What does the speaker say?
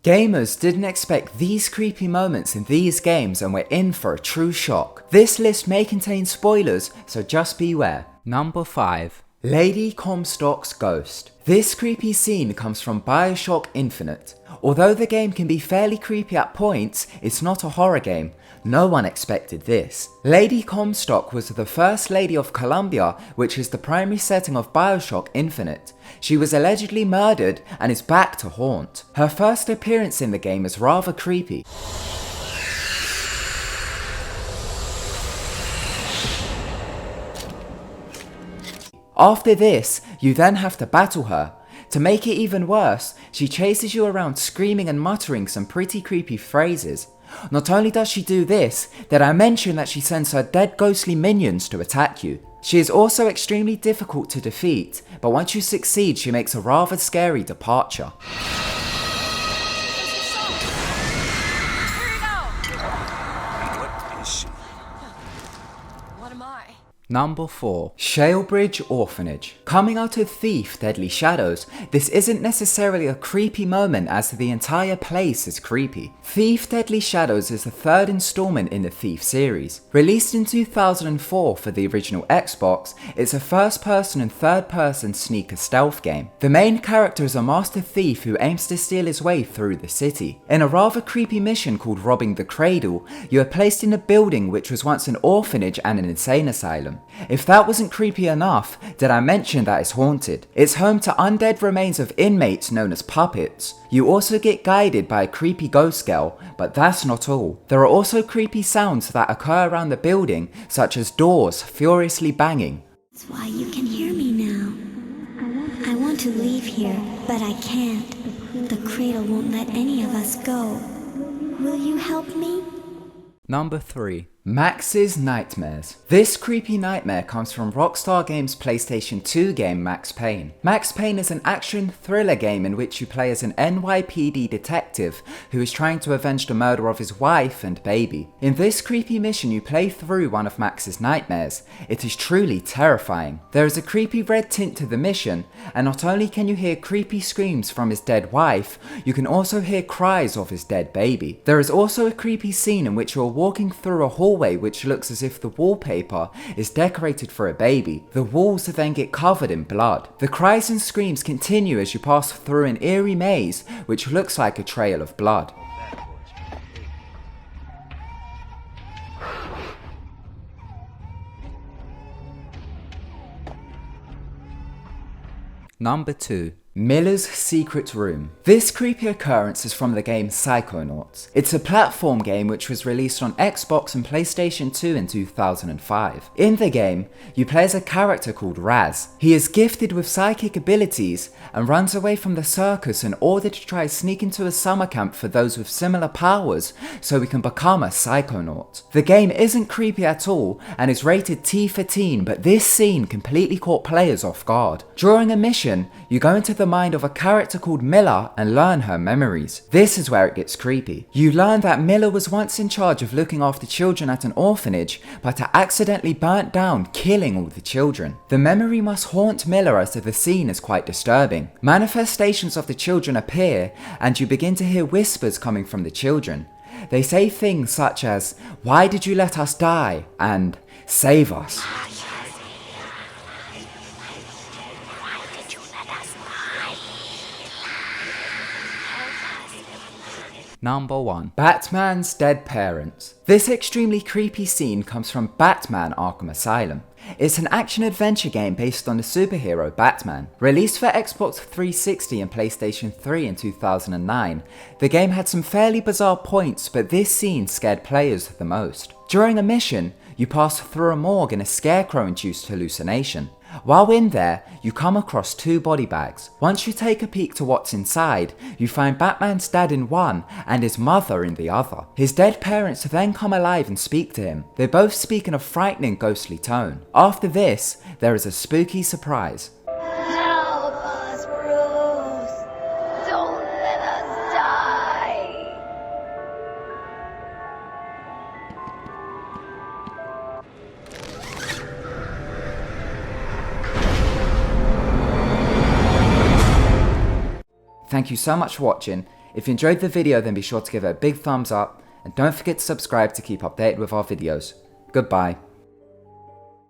Gamers didn't expect these creepy moments in these games and we're in for a true shock. This list may contain spoilers, so just beware. Number 5. Lady Comstock's Ghost. This creepy scene comes from BioShock Infinite. Although the game can be fairly creepy at points, it's not a horror game. No one expected this. Lady Comstock was the first Lady of Columbia, which is the primary setting of BioShock Infinite. She was allegedly murdered and is back to haunt. Her first appearance in the game is rather creepy. After this, you then have to battle her. To make it even worse, she chases you around screaming and muttering some pretty creepy phrases. Not only does she do this, did I mention that she sends her dead ghostly minions to attack you. She is also extremely difficult to defeat, but once you succeed she makes a rather scary departure. Number 4. Shalebridge Orphanage. Coming out of Thief Deadly Shadows, this isn't necessarily a creepy moment as the entire place is creepy. Thief Deadly Shadows is the third installment in the Thief series. Released in 2004 for the original Xbox, it's a first-person and third-person sneaker stealth game. The main character is a master thief who aims to steal his way through the city. In a rather creepy mission called Robbing the Cradle, you are placed in a building which was once an orphanage and an insane asylum. If that wasn't creepy enough, did I mention that it's haunted? It's home to undead remains of inmates known as puppets. You also get guided by a creepy ghost girl, but that's not all. There are also creepy sounds that occur around the building, such as doors furiously banging. That's why you can hear me now. I want to leave here, but I can't. The cradle won't let any of us go. Will you help me? Number 3. Max's Nightmares. This creepy nightmare comes from Rockstar Games' PlayStation 2 game Max Payne. Max Payne is an action thriller game in which you play as an NYPD detective who is trying to avenge the murder of his wife and baby. In this creepy mission you play through one of Max's nightmares. It is truly terrifying. There is a creepy red tint to the mission, and not only can you hear creepy screams from his dead wife, you can also hear cries of his dead baby. There is also a creepy scene in which you are walking through a hallway which looks as if the wallpaper is decorated for a baby. The walls then get covered in blood. The cries and screams continue as you pass through an eerie maze which looks like a trail of blood. Number 2. Miller's Secret Room. This creepy occurrence is from the game Psychonauts. It's a platform game which was released on Xbox and PlayStation 2 in 2005. In the game, you play as a character called Raz. He is gifted with psychic abilities and runs away from the circus in order to try sneak into a summer camp for those with similar powers so he can become a psychonaut. The game isn't creepy at all and is rated T for teen, but this scene completely caught players off guard. During a mission, you go into the mind of a character called Miller and learn her memories. This is where it gets creepy. You learn that Miller was once in charge of looking after children at an orphanage, but accidentally burnt down, killing all the children. The memory must haunt Miller as the scene is quite disturbing. Manifestations of the children appear, and you begin to hear whispers coming from the children. They say things such as, "Why did you let us die?" and "Save us." Number 1. Batman's Dead Parents. This extremely creepy scene comes from Batman Arkham Asylum. It's an action-adventure game based on the superhero Batman. Released for Xbox 360 and PlayStation 3 in 2009, the game had some fairly bizarre points, but this scene scared players the most. During a mission, you pass through a morgue in a scarecrow-induced hallucination. While in there, you come across 2 body bags. Once you take a peek to what's inside, you find Batman's dad in one and his mother in the other. His dead parents then come alive and speak to him. They both speak in a frightening ghostly tone. After this, there is a spooky surprise. Help us, Bruce! Don't let us die! Thank you so much for watching. If you enjoyed the video, then be sure to give it a big thumbs up, and don't forget to subscribe to keep updated with our videos. Goodbye.